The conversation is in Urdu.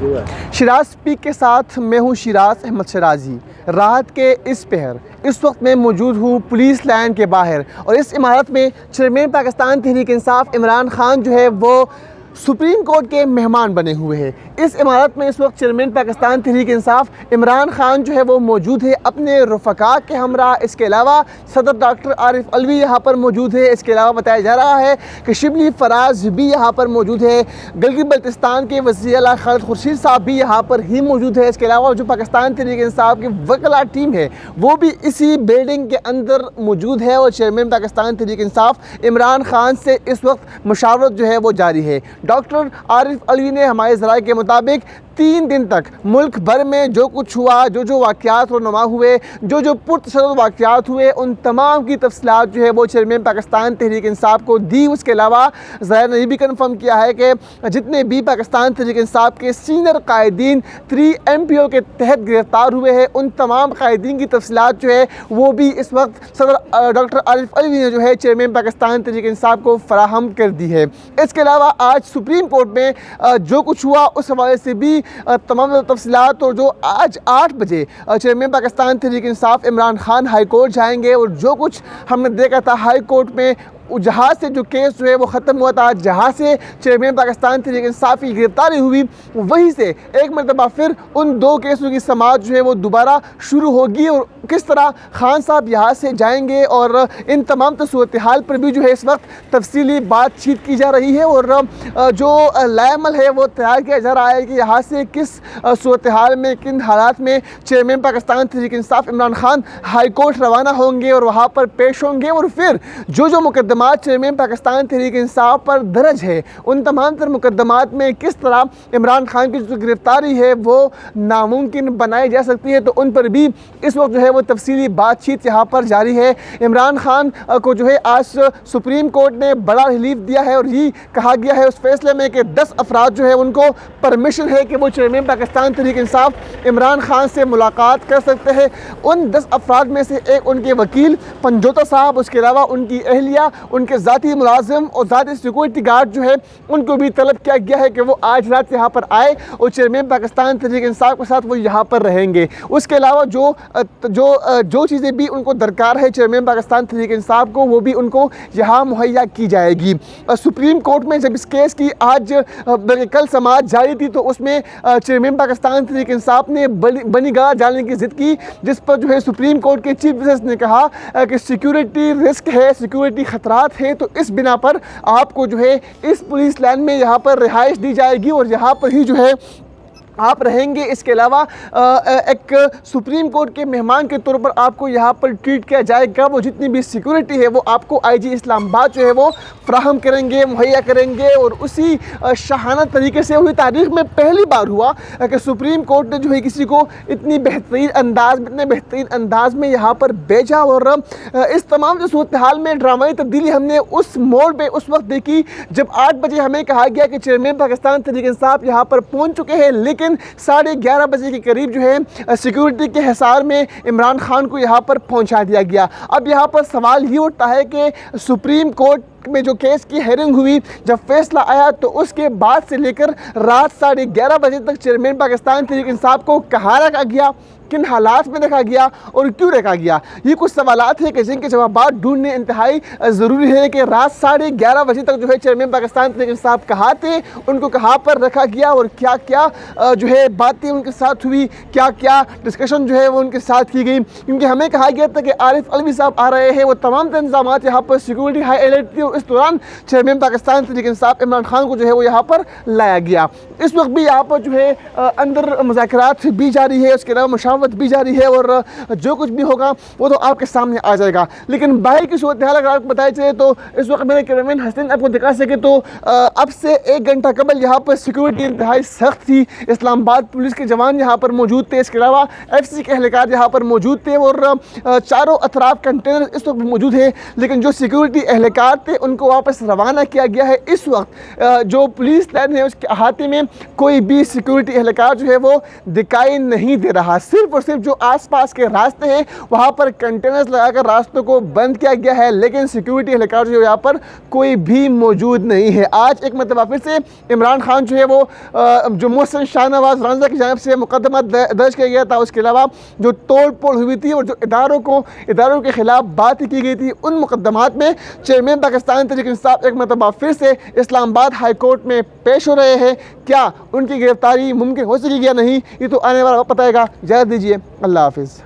شیراز پیک کے ساتھ میں ہوں شیراز احمد شیرازی۔ رات کے اس پہر اس وقت میں موجود ہوں پولیس لائن کے باہر، اور اس عمارت میں چیئرمین پاکستان تحریک انصاف عمران خان جو ہے وہ سپریم کورٹ کے مہمان بنے ہوئے ہیں۔ اس عمارت میں اس وقت چیئرمین پاکستان تحریک انصاف عمران خان جو ہے وہ موجود ہے اپنے رفقا کے ہمراہ۔ اس کے علاوہ صدر ڈاکٹر عارف علوی یہاں پر موجود ہے۔ اس کے علاوہ بتایا جا رہا ہے کہ شبلی فراز بھی یہاں پر موجود ہے۔ گلگت بلتستان کے وزیر اعلیٰ خالد خورشید صاحب بھی یہاں پر ہی موجود ہے۔ اس کے علاوہ جو پاکستان تحریک انصاف کی وکلا ٹیم ہے وہ بھی اسی بلڈنگ کے اندر موجود ہے، اور چیئرمین پاکستان تحریک انصاف عمران خان سے اس وقت مشاورت جو ہے وہ جاری ہے۔ ڈاکٹر عارف علوی نے ہمارے ذرائع کے مطابق 3 دن تک ملک بھر میں جو کچھ ہوا، جو واقعات رونما ہوئے، جو پرتشدد واقعات ہوئے، ان تمام کی تفصیلات جو ہے وہ چیئرمین پاکستان تحریک انصاف کو دی۔ اس کے علاوہ ذرائع نے یہ بھی کنفرم کیا ہے کہ جتنے بھی پاکستان تحریک انصاف کے سینئر قائدین 3 MPO کے تحت گرفتار ہوئے ہیں، ان تمام قائدین کی تفصیلات جو ہے وہ بھی اس وقت صدر ڈاکٹر عارف علوی نے جو ہے چیئرمین پاکستان تحریک انصاف کو فراہم کر دی ہے۔ اس کے علاوہ آج سپریم کورٹ میں جو کچھ ہوا اس حوالے سے بھی تمام تفصیلات، اور جو آج 8 بجے chairman Pakistan Tehreek Insaf Imran Khan high court جائیں گے، اور جو کچھ ہم نے دیکھا تھا ہائی کورٹ میں جہاں سے جو کیس جو ہے وہ ختم ہوا تھا، جہاں سے چیئرمین پاکستان تحریک انصاف کی گرفتاری ہوئی، وہیں سے ایک مرتبہ پھر ان 2 کیسوں کی سماعت جو ہے وہ دوبارہ شروع ہوگی، اور کس طرح خان صاحب یہاں سے جائیں گے، اور ان تمام صورتحال پر بھی جو ہے اس وقت تفصیلی بات چیت کی جا رہی ہے، اور جو لائحہ عمل ہے وہ تیار کیا جا رہا ہے کہ یہاں سے کس صورتحال میں، کن حالات میں chairman Pakistan Tehreek Insaf Imran Khan high court روانہ ہوں گے اور وہاں پر پیش ہوں گے، اور پھر جو مقدمات چیئرمین پاکستان تحریک انصاف پر درج ہے ان تمام تر مقدمات میں کس طرح عمران خان کی جو گرفتاری ہے وہ ناممکن بنائی جا سکتی ہے، تو ان پر بھی اس وقت جو ہے وہ تفصیلی بات چیت یہاں پر جاری ہے۔ عمران خان کو جو ہے آج سپریم کورٹ نے بڑا ریلیف دیا ہے، اور یہ کہا گیا ہے اس فیصلے میں کہ 10 افراد جو ہے ان کو پرمیشن ہے کہ وہ چیئرمین پاکستان تحریک انصاف عمران خان سے ملاقات کر سکتے ہیں۔ ان 10 افراد میں سے ایک ان کے وکیل پنجوتا صاحب، اس کے علاوہ ان کی اہلیہ، ان کے ذاتی ملازم اور ذاتی سیکورٹی گارڈ جو ہے ان کو بھی طلب کیا گیا ہے کہ وہ آج رات یہاں پر آئے اور چیئرمین پاکستان تحریک انصاف کے ساتھ وہ یہاں پر رہیں گے۔ اس کے علاوہ جو چیزیں بھی ان کو درکار ہے چیئرمین پاکستان تحریک انصاف کو، وہ بھی ان کو یہاں مہیا کی جائے گی۔ سپریم کورٹ میں جب اس کیس کی آج کل سماعت جاری تھی تو اس میں چیئرمین پاکستان تحریک انصاف نے بنی گاہ ڈالنے کی ضد کی، جس پر جو ہے سپریم کورٹ کے چیف جسٹس نے کہا کہ سیکیورٹی رسک ہے، سیکیورٹی خطرات ہے، تو اس بنا پر آپ کو جو ہے اس پولیس لائن میں یہاں پر رہائش دی جائے گی اور یہاں پر ہی جو ہے آپ رہیں گے۔ اس کے علاوہ ایک سپریم کورٹ کے مہمان کے طور پر آپ کو یہاں پر ٹریٹ کیا جائے گا، وہ جتنی بھی سیکورٹی ہے وہ آپ کو IG اسلام آباد جو ہے وہ فراہم کریں گے، مہیا کریں گے، اور اسی شاہانہ طریقے سے ہوئی تاریخ میں پہلی بار ہوا کہ سپریم کورٹ نے جو ہے کسی کو اتنے بہترین انداز میں یہاں پر بھیجا، اور اس تمام جو صورتحال میں ڈرامائی تبدیلی ہم نے اس موڑ پہ اس وقت دیکھی جب 8 بجے ہمیں کہا گیا کہ چیئرمین پاکستان تحریک انصاف یہاں پر پہنچ چکے ہیں، لیکن 11:30 بجے کے قریب جو ہے سیکورٹی کے حصار میں عمران خان کو یہاں پر پہنچا دیا گیا۔ اب یہاں پر سوال یہ اٹھتا ہے کہ سپریم کورٹ میں جو کیس کی ہیئرنگ ہوئی، جب فیصلہ آیا تو اس کے بعد سے لے کر رات 11:30 بجے تک چیئرمین پاکستان تحریک انصاف کو کہاں رکھا گیا، کن حالات میں رکھا گیا اور کیوں رکھا گیا؟ یہ کچھ سوالات ہیں کہ جن کے جوابات ڈھونڈنے انتہائی ضروری ہے کہ رات 11:30 بجے تک جو ہے چیئرمین پاکستان تحریک انصاف کہاں تھے، ان کو کہاں پر رکھا گیا، اور کیا کیا جو ہے باتیں ان کے ساتھ ہوئی، کیا کیا ڈسکشن جو ہے وہ ان کے ساتھ کی گئی، کیونکہ ہمیں کہا گیا تھا کہ عارف علوی صاحب آ رہے ہیں، وہ تمام انتظامات یہاں پر سیکورٹی ہائی الرٹ تھی، اور اس دوران چیئرمین پاکستان تحریک انصاف عمران خان کو جو ہے وہ یہاں پر لایا گیا۔ اس وقت بھی یہاں پر جو ہے اندر مذاکرات بھی جاری ہے، اس کے علاوہ مشاورت بھی جاری ہے، اور جو کچھ بھی ہوگا وہ تو آپ کے سامنے آ جائے گا۔ لیکن باہر کی صورتحال اگر آپ کو بتائی چلے تو اس وقت میرے کیمرمین حسین آپ کو دکھا سکے تو اب سے 1 گھنٹہ قبل یہاں پر سیکورٹی انتہائی سخت تھی، اسلام آباد پولیس کے جوان یہاں پر موجود تھے، اس کے علاوہ FCC کے اہلکار یہاں پر موجود تھے، اور چاروں اطراف کنٹینر اس وقت موجود ہے، لیکن جو سیکورٹی اہلکار تھے ان کو واپس روانہ کیا گیا ہے۔ اس وقت جو پولیس لائن ہے اس کے احاطے میں کوئی بھی سیکورٹی اہلکار جو ہے وہ دکھائی نہیں دے رہا، صرف صرف اور صرف جو آس پاس کے راستے ہیں وہاں پر کنٹینرز لگا کر راستوں کو بند کیا گیا ہے، لیکن سیکیورٹی اہلکار جو یہاں پر کوئی بھی موجود نہیں ہے۔ آج ایک مرتبہ پھر سے عمران خان جو ہے وہ جو محسن شاہ نواز رمضان کی جانب سے مقدمہ درج کیا گیا تھا، اس کے علاوہ جو توڑ پھوڑ ہوئی تھی اور جو اداروں کے خلاف باتیں کی گئی تھی، ان مقدمات میں چیئرمین پاکستان تحریک انصاف ایک مرتبہ پھر سے اسلام آباد ہائی کورٹ میں پیش ہو رہے ہیں۔ کیا ان کی گرفتاری ممکن ہو سکے یا نہیں، یہ تو آنے والا وقت بتائے گا۔ اجازت دیجیے، اللہ حافظ۔